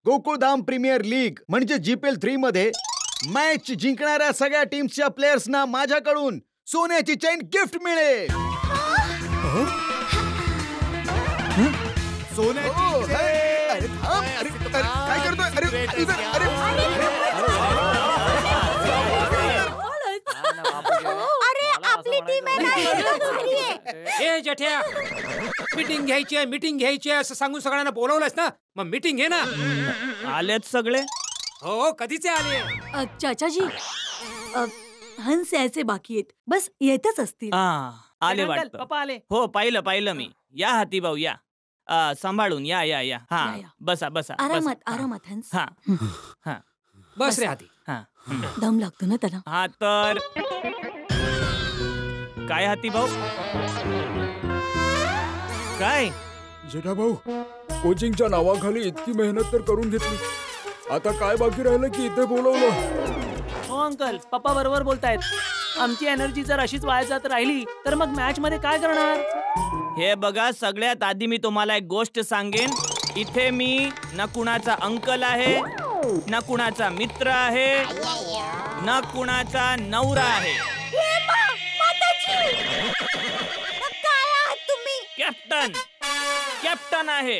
Gokuldham premier league म्हणजे GPL 3 मध्ये match जिंकणाऱ्या सगळ्या टीम्सच्या प्लेयर्सना माझ्याकडून सोन्याची चेन गिफ्ट मिळेल. सोन्याची अरे थांब, काय करतोय? अरे आपली टीम आहे. ए जेठ्या, मीटिंग घ्यायची आहे असं सांगून सगळ्यांना बोलवलंस ना, मग मीटिंग घे ना. आलेत सगळे? हो, कधीचे आले. चाचाजी, हंस यायचे बाकी आहेत, बस येतच असतील. आले वाटतं. पप्पा आले. हो, पाहिलं मी. या हाती भाऊ या. सांभाळून या. हा, बसा. आरामात हंस. हा बस रे हाती. दम लागतो ना त्याला. हा तर काय हाती भाऊ? काय जेठा भाऊ, कोचिंगच्या नावाखाली इतकी मेहनत तर करून घेतली, आता काय बाकी राहिलं की इथे बोलवलं. हो अंकल, पप्पा बरोबर बोलतायत. आमची एनर्जी जर अशीच वाया जात राहिली तर मग मॅच मध्ये काय करणार? हे बघा, सगळ्यात आधी मी तुम्हाला एक गोष्ट सांगेन. इथे मी ना कुणाचा अंकल आहे, ना कुणाचा मित्र आहे, ना कुणाचा नवरा आहे. कॅप्टन आहे.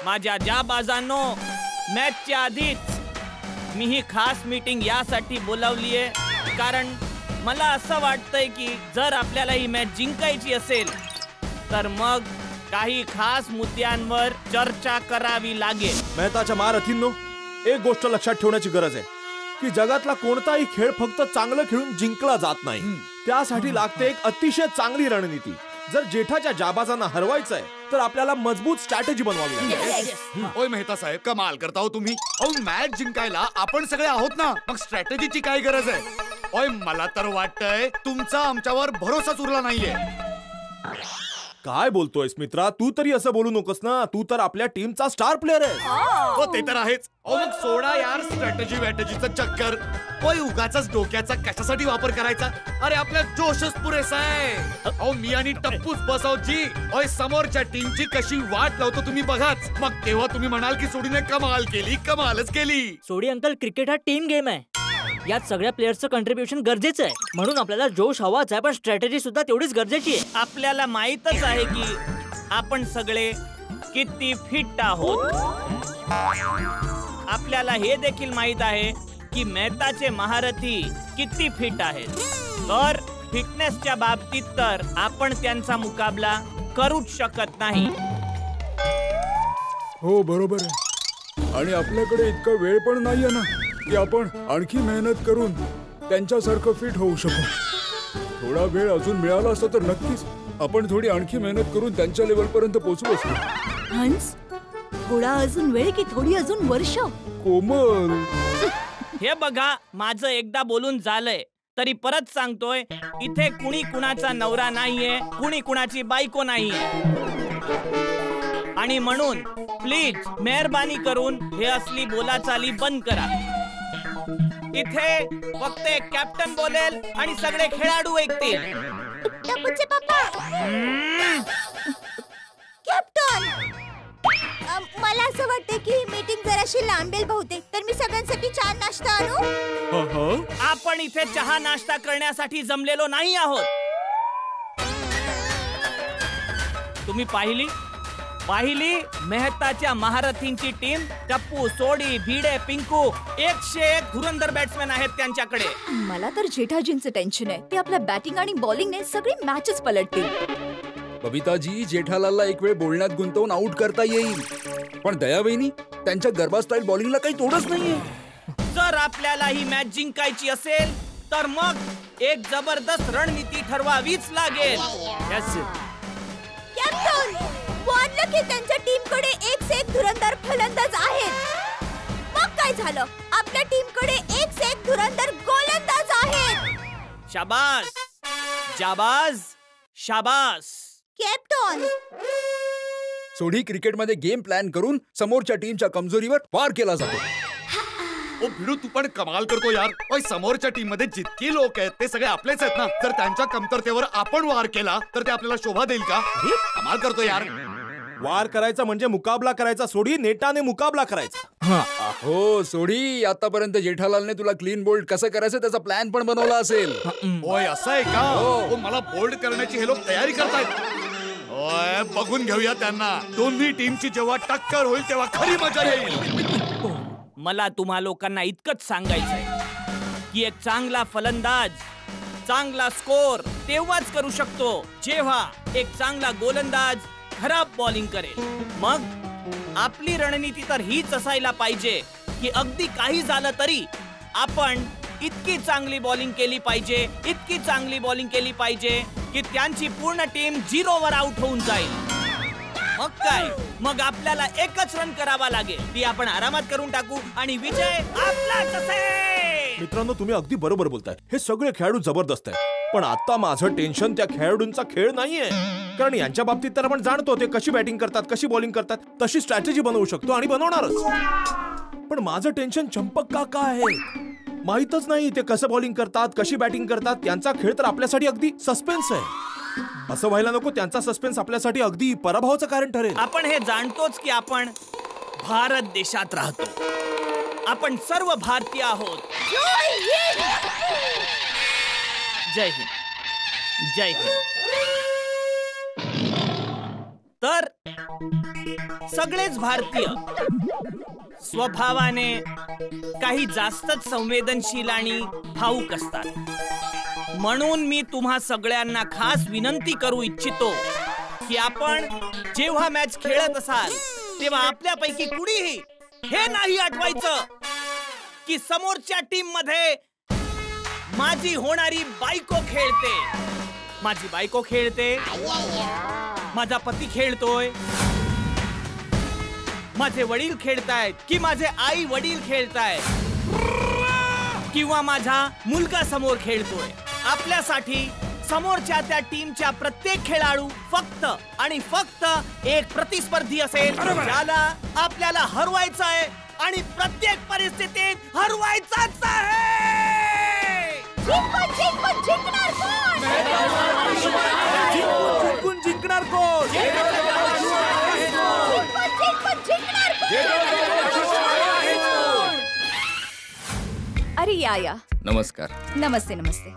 माझ्या जाबाजांनो, मॅचच्या आधीच मी ही खास मीटिंग यासाठी बोलावलीये कारण मला असं वाटतंय की जर आपल्याला ही मॅच जिंकायची असेल तर मग काही खास मुद्द्यांवर चर्चा करावी लागेल. मेहताच्या महारथींनो, एक गोष्ट लक्षात ठेवण्याची गरज आहे की जगातला कोणताही खेळ फक्त चांगलं खेळून जिंकला जात नाही. त्यासाठी लागते एक अतिशय चांगली रणनीती. जर जेठाच्या जाबाजांना हरवायचं आहे तर आपल्याला मजबूत स्ट्रॅटेजी बनवावी लागेल. ओय मेहता साहेब, कमाल करता हो तुम्ही. मॅच जिंकायला आपण सगळे आहोत ना, मग स्ट्रॅटेजीची काय गरज आहे? ओय मला तर वाटतंय तुमचा आमच्यावर भरोसाच उरला नाहीये. काय बोलतोयस मित्रा? तू तरी असं बोलू नकोस ना. तू तर आपल्या टीमचा स्टार प्लेअर आहे. हो ते तर आहेच. मग सोडा यार स्ट्रॅटेजीचं चक्कर. ओय उगाचाच डोक्याचा कशासाठी वापर करायचा? अरे आपल्या जोशच पुरेसा आहे. मी आणि टप्पूच बसवजी. ओय समोरच्या टीमची कशी वाट लावतो तुम्ही बघाच. मग तेव्हा तुम्ही म्हणाल की सोडीने कमालच केली. सोडी अंकल, क्रिकेट हा टीम गेम आहे. यात सगळ्या प्लेयर्सचं कंट्रीब्युशन गरजेचं आहे. म्हणून आपल्याला जोश हवाच आहे, पण स्ट्रॅटेजी सुद्धा तेवढीच गरजेची आहे. आपल्याला माहीतच आहे की आपण सगळे किती फिट आहोत. आपल्याला हे देखील माहित आहे की मेहताचे महारथी किती फिट आहेत. तर फिटनेसच्या बाबतीत तर आपण त्यांचा मुकाबला करूच शकत नाही. हो बरोबर आहे. आणि आपल्याकडे इतका वेळ पण नाहीये ना की आपण आणखी मेहनत करून त्यांच्यासारखं फिट होऊ शकू. थोडा वेळ अजून मिळाला असता तर नक्कीच आपण थोडी आणखी मेहनत करून त्यांच्या लेवल पर्यंत पोहोचलो असतो. हंस, थोडा अजून वेळ की थोडी अजून वर्ष? कोमल, हे बघा, माझं एकदा बोलून झालंय तरी परत सांगतोय, इथे कुणी कुणाचा नवरा नाहीये, कुणी कुणाची बायको नाहीये. आणि म्हणून प्लीज मेहरबानी करून हे असली बोलाचाली बंद करा. इथे फक्त एक कॅप्टन बोलेल आणि सगळे खेळाडू ऐकतील. टप्पूचे पप्पा. कॅप्टन, मला असं वाटतं की मीटिंग जराशी लांबेल बहुतेक, तर मी सगळ्यांसाठी चहा नाश्ता आणू? आपण इथे चहा नाश्ता करण्यासाठी जमलेलो नाही आहोत. तुम्ही पाहिली मेहताच्या महारथींची टीम. टप्पू, सोडी, भिडे, पिंकू, 101 धुरंधर बॅट्समॅन आहेत त्यांच्याकडे. मला तर जेठाजींचं टेन्शन आहे. ते आपल्या बॅटिंग आणि बॉलिंगने सगळी मॅचच पलटतील. बबिताजी, जेठालालला एक वेळ बोलण्यात गुंतवून आउट करता येईल, पण दयावहिनी, त्यांच्या गरबा स्टाईल बॉलिंगला काही तोडच नाहीये. जर आपल्याला ही मॅच जिंकायची असेल तर मग एक जबरदस्त रणनीती ठरवावीच लागेल. कॅप्टन, वाटलं की त्यांच्या टीमकडे 1 धुरंधर फलंदाज आहेत. मग काय झालं? आपल्या टीमकडे 1 धुरंधर गोलंदाज आहेत. शाबास, जाबाज, शाबास. कॅप्टन, सोडी, क्रिकेटमध्ये गेम प्लॅन करून समोरच्या टीमच्या कमजोरीवर वार केला जातो. ओ भिडू, तू पण कमाल करतो यार. ओय समोरच्या टीम मध्ये जितकी लोक आहेत ते सगळे आपलेच आहेत ना. जर त्यांच्या कमतरतेवर आपण वार केला तर ते आपल्याला शोभा देईल का? कमाल करतो यार. वार करायचा म्हणजे मुकाबला करायचा सोडी नेटाने मुकाबला करायचा. हो सोडी, आतापर्यंत जेठालालने तुला क्लीन बोल्ड कसं करायचं त्याचा प्लॅन पण बनवला असेल. होय असं आहे का? हो, मला बोल्ड करण्याची हे लोक तयारी करतायत. होय, बघून घेऊया त्यांना. दोन्ही टीमची जेव्हा टक्कर होईल तेव्हा खरी मजा येईल. मला तुम्हा लोकांना इतकंच सांगायचंय की एक चांगला फलंदाज चांगला स्कोर तेव्हाच करू शकतो जेव्हा एक चांगला गोलंदाज खराब बॉलिंग करेल. मग आपली रणनीती तर हीच असायला पाहिजे की अगदी काही झालं तरी आपण इतकी चांगली बॉलिंग केली पाहिजे, इतकी चांगली बॉलिंग केली पाहिजे की त्यांची पूर्ण टीम 0वर आउट होऊन जाईल. मग काय, मग आपल्याला एकच रन करावा लागेल, ती आपण आरामात करून टाकू आणि विजय आपलाच असेल. मित्रांनो, तुम्ही अगदी बरोबर बोलताय. हे सगळे खेळाडू जबरदस्त आहेत, पण आता माझं टेन्शन त्या खेळाडूंचा खेळ नाहीये. कारण यांच्या बाबतीत तर आपण जाणतो ते कशी बॅटिंग करतात, कशी बॉलिंग करतात, तशी स्ट्रॅटेजी बनवू शकतो आणि बनवणारच. पण माझं टेन्शन चंपक काका आहे. माहीतच नाही ते कसं बॉलिंग करतात, कशी बॅटिंग करतात. त्यांचा खेळ तर आपल्यासाठी अगदी सस्पेन्स आहे. असं व्हायला नको त्यांचा सस्पेन्स आपल्यासाठी अगदी पराभवाचं कारण ठरेल. आपण हे जाणतोच की आपण भारत देशात राहतो, आपण सर्व भारतीय आहोत. जय हिंद, जय हिंद. तर सगळेच भारतीय स्वभावाने काही जास्तच संवेदनशील आणि भावुक असतात. म्हणून मी तुम्हा सगळ्यांना खास विनंती करू इच्छितो की आपण जेव्हा मॅच खेळत असाल तेव्हा आपल्यापैकी कुणीही हे नाही आठवायचं की समोरच्या टीम मध्ये माझी होणारी बायको खेळते, माझी बायको खेळते, माझा पती खेळतोय, माझे वडील खेळतायत की माझे आई वडील खेळतायत किंवा माझा मुलगा समोर खेळतोय. आपल्यासाठी समोरच्या त्या टीमच्या प्रत्येक खेळाडू फक्त आणि फक्त एक प्रतिस्पर्धी असेल ज्याला आपल्याला हरवायचं आहे आणि प्रत्येक परिस्थितीत हरवायचाच आहे. जिंकणार कोण? जिंकणार कोण? अरे या. नमस्कार. नमस्ते नमस्ते.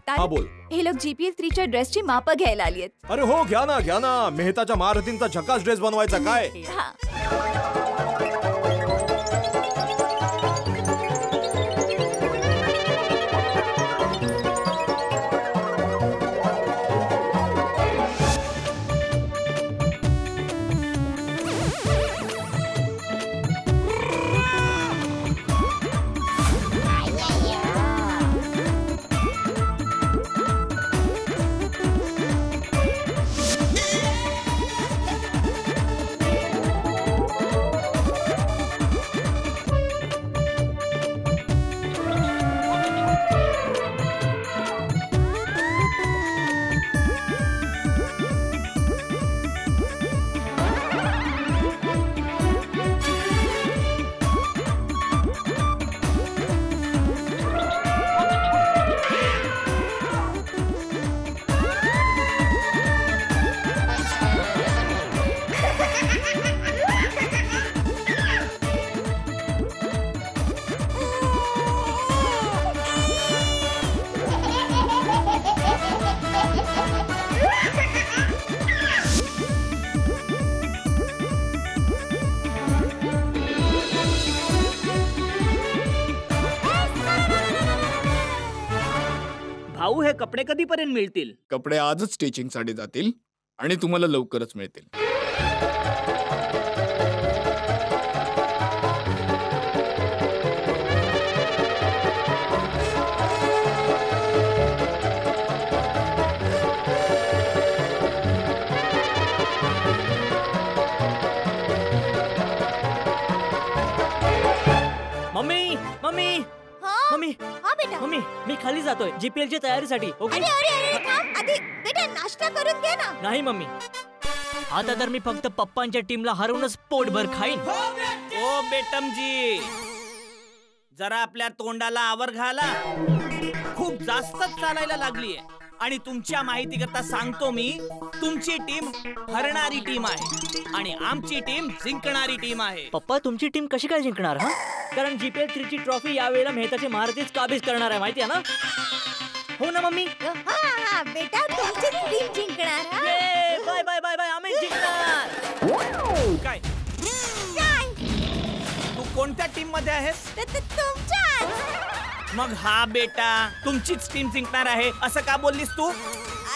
हा बोल. हे लोक GPL 3च्या ड्रेसची माप घ्यायला आली आहेत. अरे हो, घ्या ना. मेहताच्या महारथींचा झकास ड्रेस बनवायचा काय? हा. भाऊ, हे कपडे कधीपर्यंत मिळतील? कपडे आजच स्टिचिंग साठी जातील आणि तुम्हाला लवकरच मिळतील. मम्मी मम्मी हा? मम्मी हा बेटा. मम्मी, मी खाली जातोय GPL ची तयारीसाठी. ओके? अरे थांब. आधी बेटा नाश्ता करून घे ना. नाही मम्मी, आता तर मी फक्त पप्पांच्या टीमला हरवूनच पोटभर खाईन. ओ बेटमजी, जरा आपल्या तोंडाला आवर घाला. खूप जास्तच चालायला लागलीये. आणि तुमच्या माहिती करता सांगतो मी तुमची टीम हरणारी टीम आहे आणि आमची टीम जिंकणारी टीम आहे. पप्पा तुमची टीम कशी काय जिंकणार हा? कारण GPL 3 ची ट्रॉफी यावेळेला मेहताचे महारथीच काबीज करणार आहे, माहिती आहे ना? हो ना मम्मी? हा बेटा तुमची टीम जिंकणार हा? बाय बाय बाय बाय, आम्ही जिंकणार. काय काय? तू कोणत्या टीम मध्ये आहेस? तुमच्याच. मग हा बेटा तुमचीच टीम जिंकणार आहे असं का बोललीस तू?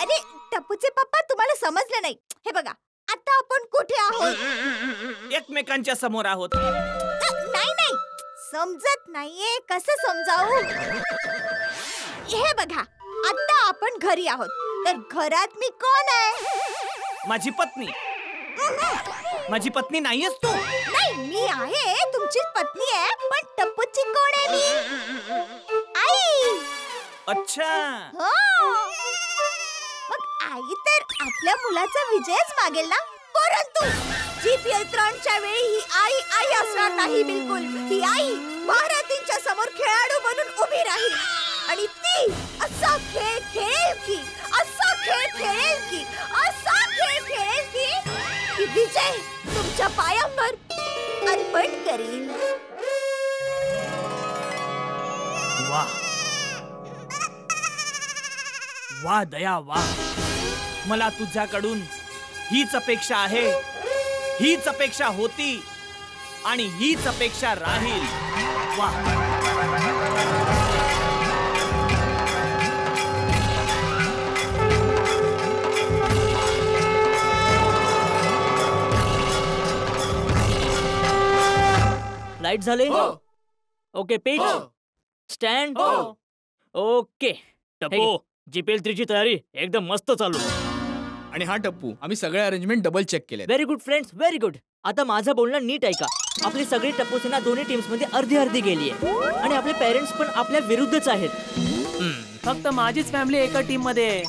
अरे टप्पूचे पप्पा तुम्हाला समजलं नाही. हे बघा आता आपण कुठे आहोत? एकमेकांच्या समोर आहोत. नाही नाही समजत नाहीये, कसं समजावू? हे बघा आता आपण घरी आहोत, तर घरात मी कोण आहे? माझी पत्नी. माझी पत्नी नाहीयेस तू? नाही मी आहे, तुमची पत्नी आहे, पण टप्पूची कोण आहे मी? आई. अच्छा. हो मग आई तर आपल्या मुलाचा विजयच मागेल ना. परंतु GPL 3 च्या वेळी ही आई असणार नाही बिलकुल. ही आई महारथींच्या समोर खेळाडू बनून उभी राहील आणि ती असा खेळ खेळेल की की विजय तुमच्या पायांवर अर्पण करील. वा वा दया वा. मला तुझ्याकडून हीच अपेक्षा आहे, हीच अपेक्षा होती आणि हीच अपेक्षा राहील. वा. लाईट झाले? Okay pitch stand. ओके टप्पू, GPL 3 ची तयारी एकदम मस्त चालू. आणि हा टप्पू आम्ही सगळे अरेंजमेंट डबल चेक केले. Very good friends, very good. आता माझं बोलणं नीट ऐका. आपली सगळी टप्पू सेना दोन्ही टीम्स मध्ये अर्धी अर्धी गेली आहे आणि आपले पेरेंट्स पण आपल्या विरुद्धच आहेत. फक्त माझीच फॅमिली एका टीम मध्ये आहे.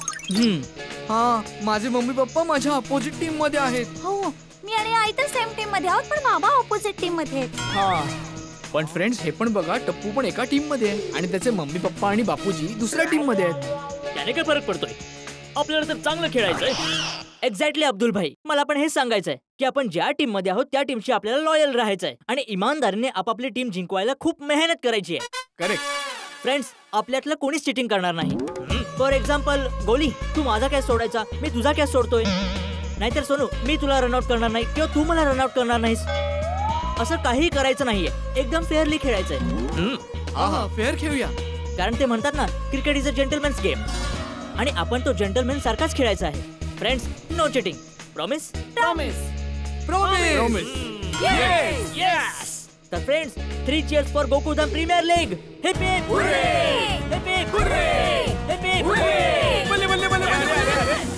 हा माझे मम्मी पप्पा माझ्या अपोजिट टीम मध्ये आहेत. हो मी आणि आई तर सेम टीम मध्ये आहोत, पण बाबा ऑपोजिट टीम मध्ये आहेत. हा पण फ्रेंड्स हे पण बघा, टप्पू पण एका टीम मध्ये आहे आणि त्याचे मम्मी पप्पा आणि बापूजी दुसऱ्या टीम मध्ये आहेत. त्याने काय फरक पडतोय? आपल्याला तर चांगलं खेळायचंय. एक्झॅक्टली अब्दुल भाई, मला पण हेच सांगायचंय की आपण ज्या टीम मध्ये आहोत त्या टीमशी आपल्याला लॉयल राहायचंय आणि इमानदारीने आपापली टीम जिंकवायला खूप मेहनत करायची आहे. करेक्ट फ्रेंड्स, आपल्यातलं कोणीच चिटिंग करणार नाही. फॉर एक्झाम्पल गोली, तू माझा कॅच सोडायचा, मी तुझा कॅच सोडतोय. नाहीतर सोनू, मी तुला रनआउट करणार नाही किंवा तू मला रनआउट करणार नाहीस. असं काही करायचं नाहीये, एकदम फेअरली खेळायचंय. हा फेअर खेळूया. कारण ते म्हणतात ना, cricket is a gentleman's game आणि आपण तो जेंटलमॅन सारखाच खेळायचा आहे. Friends, no cheating. Promise? Promise. Promise. Yes yes. तर friends, 3 cheers for Gokuldham premier league. Hip hip hurray! Hip hip hurray! Hip hip hurray! बल्ले बल्ले बल्ले बल्ले.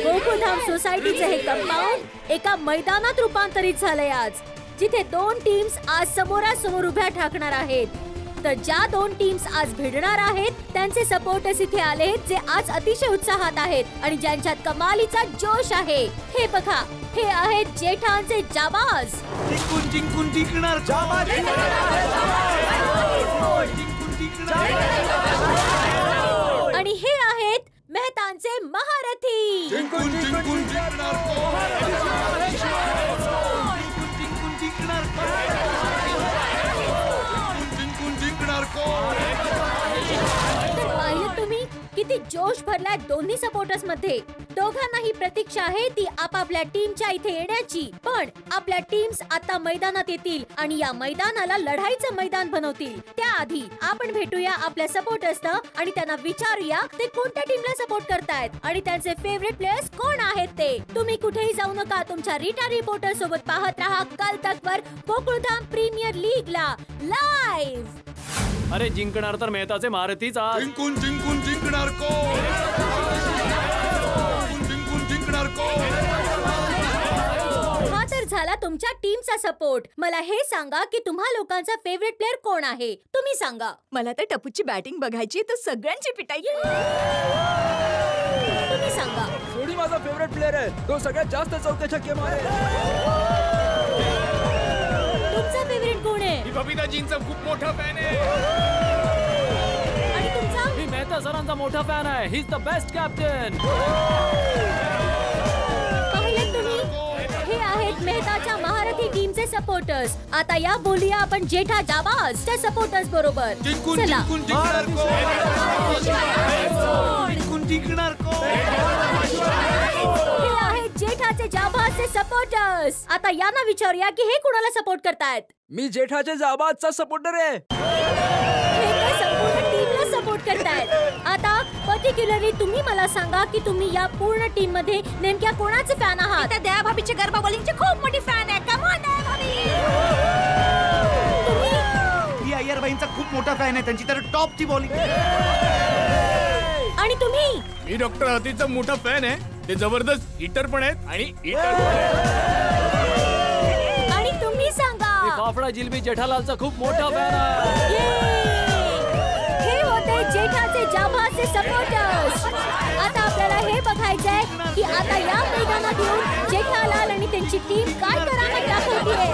गोकुधाम सोसायटीचे हे कंपाऊंड एका मैदानात रूपांतरित झालंय आज, जिथे 2 टीम्स आज समोरासमोर उभ्या ठाकणार आहेत. तर ज्या 2 टीम्स आज भिडणार आहेत त्यांचे सपोर्टर्स इथे आले आहेत जे आज अतिशय उत्साहात आहेत आणि ज्यांच्यात कमालीचा जोश आहे. हे बघा, हे आहेत जेठांचे जाबाज. जिंकून जिंकून जिंकणार जाबाज. आणि हे आहेत मेहतांचे महारथी. जिंकून जिंकून जिंकणार जिंकून जिंकणार जिंकून जिंकणार तर पाहिलं तुम्ही किती जोश भरलाय दोन्ही सपोर्टर्स मध्ये. दोघांनाही प्रतीक्षा आहे ती आपापल्या टीमच्या इथे येण्याची. पण आपल्या टीम्स आता मैदानात येतील आणि या मैदानाला लढाईचं मैदान बनवतील. त्याआधी आपण भेटूया आपल्या सपोर्टर्सना आणि त्यांना विचारूया ते कोणत्या टीमला सपोर्ट करतायत आणि त्यांचे फेवरेट प्लेयर्स कोण आहेत ते. तुम्ही कुठेही जाऊ नका. तुमच्या रीटा रिपोर्टर सोबत पाहत रहा कल तक वर गोकुळधाम प्रीमियर लीग ला लाईव्ह. अरे जिंकणार तर मेहताचे महारथीच आज. जिंकून जिंकून जिंकणार जिंकून जिंकणार हा तर झाला तुमच्या टीमचा सपोर्ट. मला हे सांगा की तुम्हा लोकांचा फेवरेट प्लेअर कोण आहे. तुम्ही सांगा. मला तर टपूची बॅटिंग बघायची तर सगळ्यांची पिटाई. तुम्ही सांगा. सोडी माझा फेवरेट प्लेअर आहे. तो सगळ्यात जास्त चौके छक्के मारे. तुमचा फेवरेट कोण आहे. मी बबिताजींचा खूप मोठा फॅन आहे. आणि तुमचा. मी मेहता सरांचा मोठा फॅन आहे. He is the best captain. पाहिलं तुम्ही. हे आहेत मेहताच्या महारथी टीमचे सपोर्टर्स. आता या बोलूया आपण जेठा जाबाजच्या सपोर्टर्स बरोबर. जिंकून चला. जिंकून जिंकणार जिंकून जिंकणार हे आहेत जेठाचे जाबाजचे सपोर्टर्स. आता यांना विचारूया की हे कुणाला सपोर्ट करतायत. मी जेठाचे जाबाजचा सपोर्टर आहे. हे तर संपूर्ण टीमला सपोर्ट करतायत. आता पर्टिक्युलरली तुम्ही मला सांगा की तुम्ही या पूर्ण टीम मध्ये नेमक्या कोणाचे फॅन आहात. त्या दया भाभीची गरबा बॉलिंगची खूप मोठी फॅन आहे. कम ऑन दया भाभी. मी अय्यरबाईंचा खूप मोठा फॅन आहे. त्यांची तर टॉपची बॉलिंग. आणि तुम्ही. मी डॉक्टर अतिथचा मोठा फॅन आहे. ते जबरदस्त हिटर पण आहेत आणि आणि तुम्ही सांगा. फाफडा जिलबी जेठालालचा खूप मोठा फॅन आहे. हे होते जेठाचे जाबाजचे सपोर्टर्स. आता आपल्याला हे बघायचंय की आता या मैदानात येऊन जेठालाल आणि त्यांची टीम काय करामत दाखवतेय.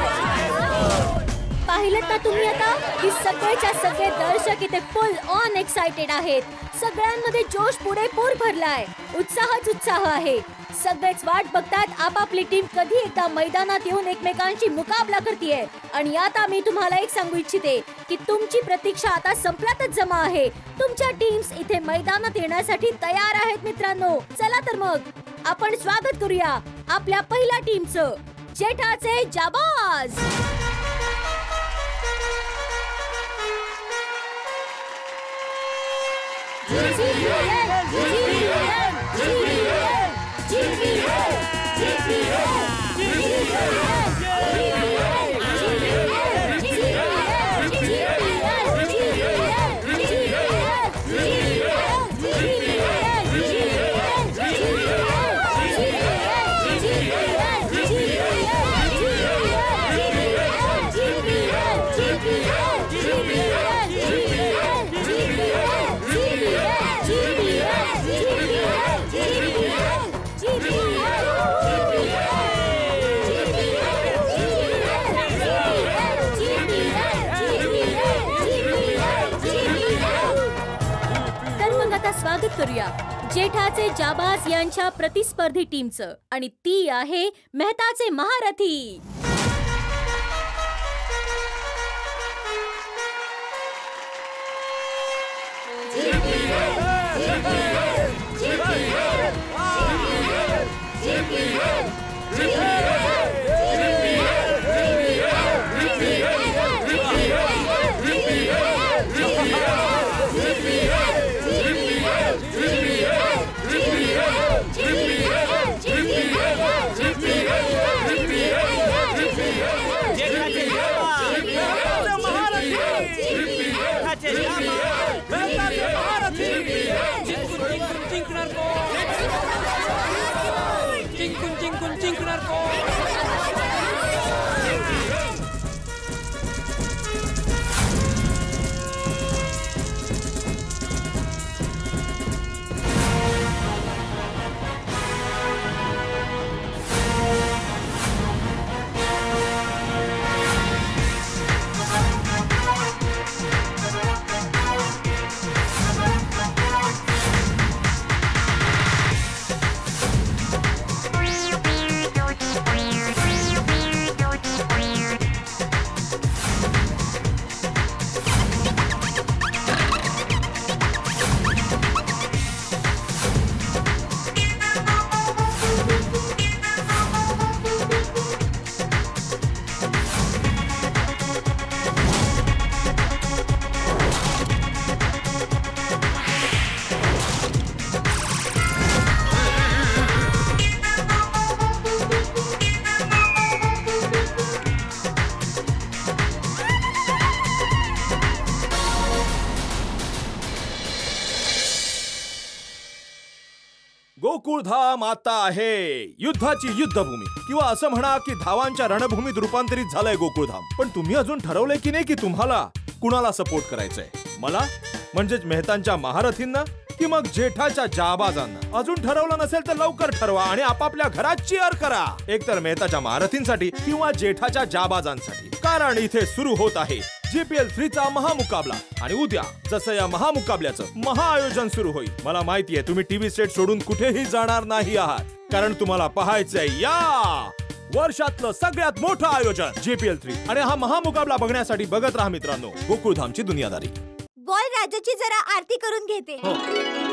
पाहिलं ना तुम्ही आता की सगळेच्या सगळे दर्शक इथे फुल ऑन एक्साइटेड आहेत. सगळ्यांमध्ये जोश पुरेपूर भरलाय. उत्साहच उत्साह आहे. सगळेच वाट बघतात आपापली टीम कधी एकदा मैदानात येऊन एकमेकांशी मुकाबला करतेय. आणि आता मी तुम्हाला एक सांगू इच्छिते की तुमची प्रतीक्षा आता संपल्यातच जमा आहे. तुमच्या टीम्स इथे मैदानात येण्यासाठी तयार आहेत मित्रांनो. चला तर मग आपण स्वागत करूया आपल्या पहिल्या टीमचं, जेठाचे जाबाज. स्वागत करूया जेठाचे जाबाज यांच्या प्रतिस्पर्धी टीमचं आणि ती आहे मेहताचे महारथी. गोकुळधाम आता आहे युद्धाची युद्धभूमी, किंवा असं म्हणा की धावांच्या रणभूमीत रूपांतरित झालंय गोकुळधाम. पण तुम्ही अजून ठरवलंय की नाही की तुम्हाला कुणाला सपोर्ट करायचंय? मला म्हणजेच मेहतांच्या महारथींना की मग जेठाच्या जाबाजांना? अजून ठरवलं नसेल तर लवकर ठरवा आणि आपापल्या घरात चीअर करा, एकतर मेहताच्या महारथींसाठी किंवा जेठाच्या जाबाजांसाठी. कारण इथे सुरू होत आहे GPL 3 चा महामुकाबला. आणि उद्या जसं या महामुकाबल्याचं महाआयोजन सुरू होईल, मला माहितीये तुम्ही टीव्ही सेट सोडून कुठेही जाणार नाही आहात, कारण तुम्हाला पाहायचंय या वर्षातलं सगळ्यात मोठं आयोजन GPL 3. आणि हा महामुकाबला बघण्यासाठी बघत राहा मित्रांनो गोकुळधामची दुनियादारी. बॉल राजाची जरा आरती करून घेते.